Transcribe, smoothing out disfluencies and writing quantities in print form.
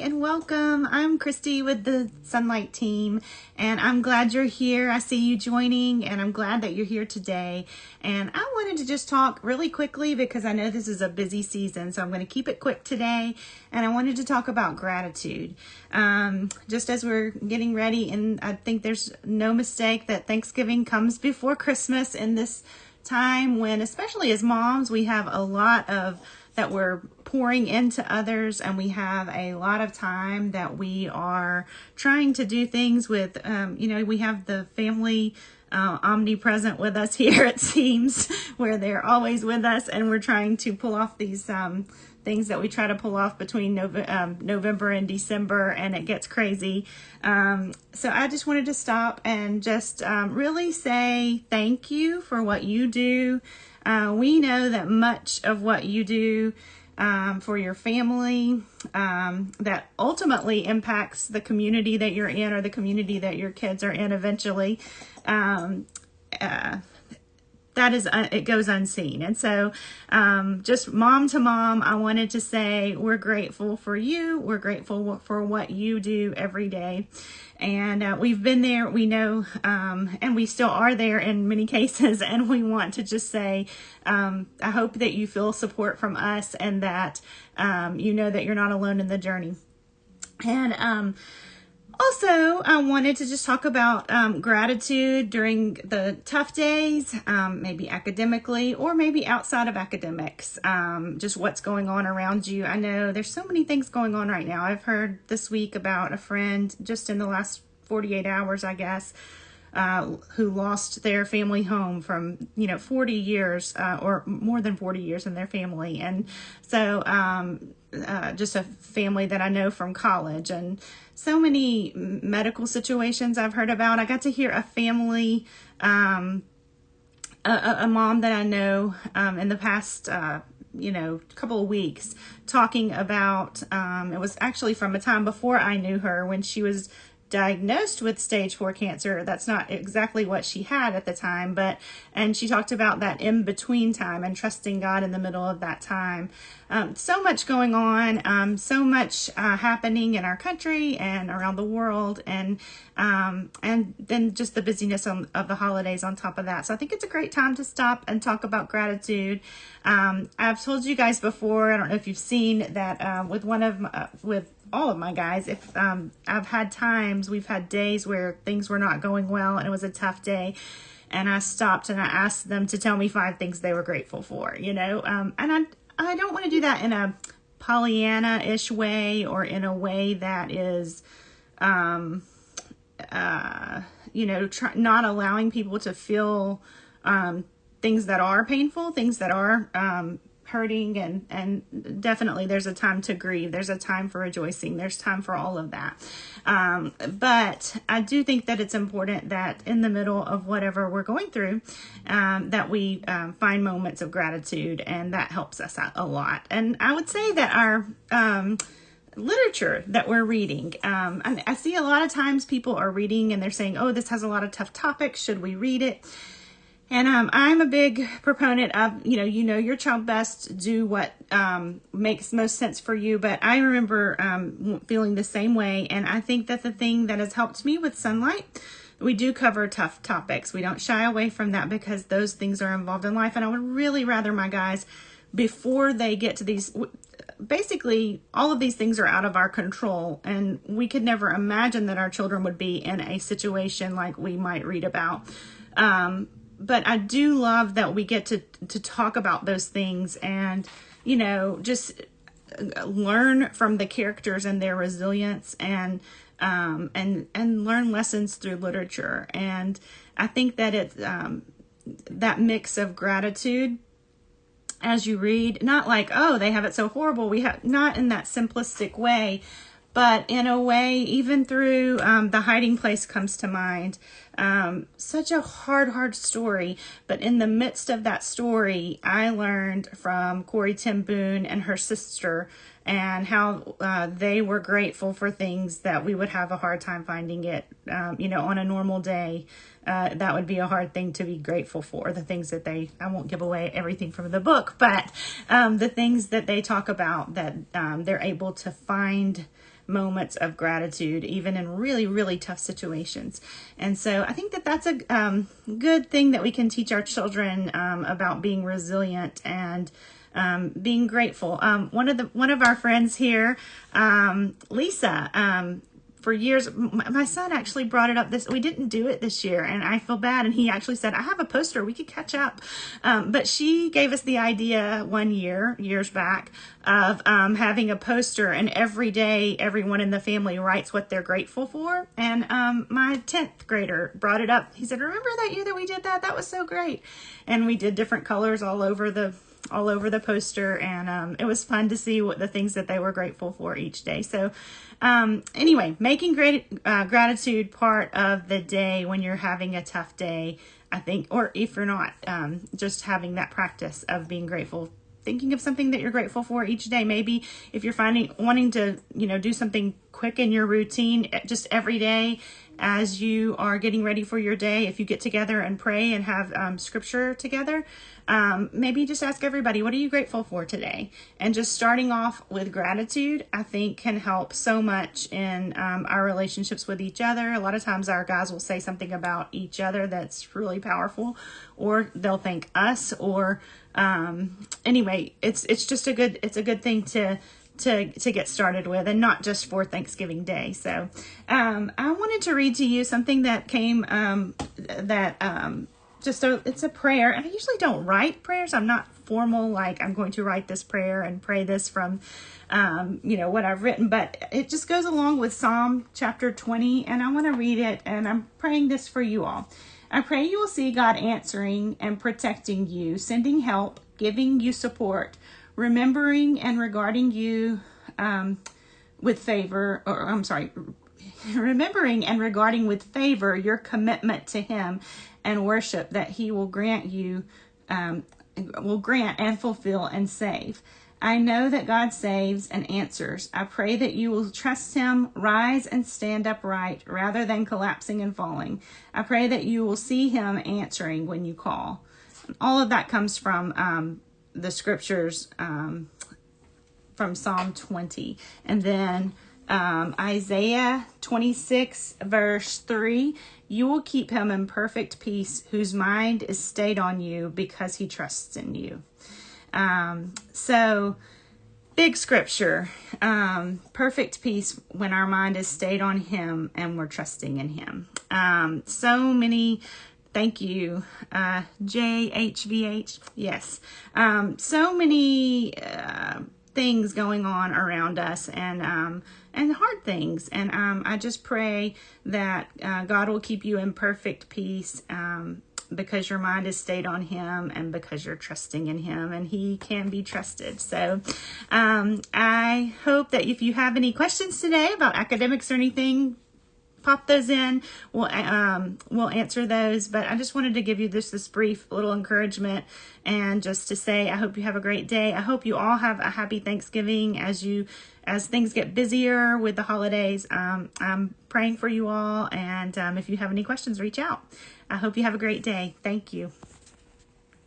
and welcome. I'm Christy with the Sonlight team, and I'm glad you're here. I see you joining, and I'm glad that you're here today. And I wanted to just talk really quickly because I know this is a busy season, so I'm going to keep it quick today. And I wanted to talk about gratitude. Just as we're getting ready, and I think there's no mistake that Thanksgiving comes before Christmas in this time when, especially as moms, we have a lot of that we're pouring into others, and we have a lot of time that we are trying to do things with. We have the family omnipresent with us here, it seems, where they're always with us, and we're trying to pull off these things that we try to pull off between November and December, and it gets crazy. So I just wanted to stop and just really say thank you for what you do. We know that much of what you do for your family, that ultimately impacts the community that you're in, or the community that your kids are in eventually. That is, it goes unseen. And so just mom to mom, I wanted to say we're grateful for you. We're grateful for what you do every day. And we've been there, we know, and we still are there in many cases. And we want to just say, I hope that you feel support from us, and that you know that you're not alone in the journey. And also, I wanted to just talk about gratitude during the tough days, maybe academically or maybe outside of academics, just what's going on around you. I know there's so many things going on right now. I've heard this week about a friend just in the last 48 hours, I guess, who lost their family home from, 40 years or more than 40 years in their family. And so just a family that I know from college, and so many medical situations I've heard about. I got to hear a family, a mom that I know in the past, couple of weeks, talking about, it was actually from a time before I knew her, when she was diagnosed with stage 4 cancer. That's not exactly what she had at the time, and she talked about that in between time and trusting God in the middle of that time. So much going on, so much happening in our country and around the world, and then just the busyness of the holidays on top of that. So I think it's a great time to stop and talk about gratitude. I've told you guys before, I don't know if you've seen that with all of my guys, if I've had times, we've had days where things were not going well and it was a tough day, and I stopped and I asked them to tell me 5 things they were grateful for, and I don't want to do that in a Pollyanna-ish way, or in a way that is not allowing people to feel things that are painful, things that are hurting, and definitely there's a time to grieve, there's a time for rejoicing, there's time for all of that. But I do think that it's important that in the middle of whatever we're going through, that we find moments of gratitude, and that helps us out a lot. And I would say that our literature that we're reading, I see a lot of times people are reading and they're saying, oh, this has a lot of tough topics, should we read it? And I'm a big proponent of, your child best, do what makes most sense for you. But I remember feeling the same way. And I think that the thing that has helped me with Sonlight, we do cover tough topics. We don't shy away from that, because those things are involved in life. And I would really rather my guys, before they get to these, basically all of these things are out of our control. And we could never imagine that our children would be in a situation like we might read about. But I do love that we get to talk about those things, and, just learn from the characters and their resilience, and learn lessons through literature. And I think that it's that mix of gratitude as you read, not like, oh, they have it so horrible. We have, not in that simplistic way, but in a way, even through The Hiding Place comes to mind. such a hard story. But in the midst of that story, I learned from Corrie ten Boom and her sister, and how they were grateful for things that we would have a hard time finding it, on a normal day. That would be a hard thing to be grateful for. The things that I won't give away everything from the book, but the things that they talk about, that they're able to find moments of gratitude, even in really, really tough situations. And so I think that that's a good thing that we can teach our children about being resilient and being grateful. One of our friends here, Lisa, for years, my son actually brought it up we didn't do it this year, and I feel bad. And he actually said, I have a poster, we could catch up. But she gave us the idea years back, of having a poster, and every day, everyone in the family writes what they're grateful for. And my 10th grader brought it up. He said, remember that year that we did that? That was so great. And we did different colors all over the poster, and it was fun to see what the things that they were grateful for each day. So anyway, making gratitude part of the day when you're having a tough day, I think, or if you're not, just having that practice of being grateful, thinking of something that you're grateful for each day. Maybe if you're wanting to, do something quick in your routine, just every day as you are getting ready for your day, if you get together and pray and have scripture together, maybe just ask everybody, what are you grateful for today? And just starting off with gratitude, I think, can help so much in our relationships with each other. A lot of times our guys will say something about each other that's really powerful, or they'll thank us, or anyway, it's a good thing to get started with, and not just for Thanksgiving Day. So I wanted to read to you something that came it's a prayer, and I usually don't write prayers. I'm not formal, like I'm going to write this prayer and pray this from what I've written, but it just goes along with Psalm chapter 20, and I want to read it, and I'm praying this for you all. I pray you will see God answering and protecting you, sending help, giving you support, remembering and regarding you with favor, remembering and regarding with favor your commitment to Him and worship that He will grant and fulfill and save. I know that God saves and answers. I pray that you will trust Him, rise and stand upright rather than collapsing and falling. I pray that you will see Him answering when you call. All of that comes from the scriptures from Psalm 20. And then Isaiah 26 verse 3, you will keep him in perfect peace whose mind is stayed on you because he trusts in you. So big scripture, perfect peace when our mind is stayed on Him and we're trusting in Him. So many, thank you, JHVH. Yes. So many things going on around us, and hard things. And I just pray that God will keep you in perfect peace, because your mind is stayed on Him and because you're trusting in Him, and He can be trusted. So I hope that if you have any questions today about academics or anything, pop those in. We'll answer those. But I just wanted to give you this brief little encouragement, and just to say I hope you have a great day. I hope you all have a happy Thanksgiving as things get busier with the holidays. I'm praying for you all, and if you have any questions, reach out. I hope you have a great day. Thank you.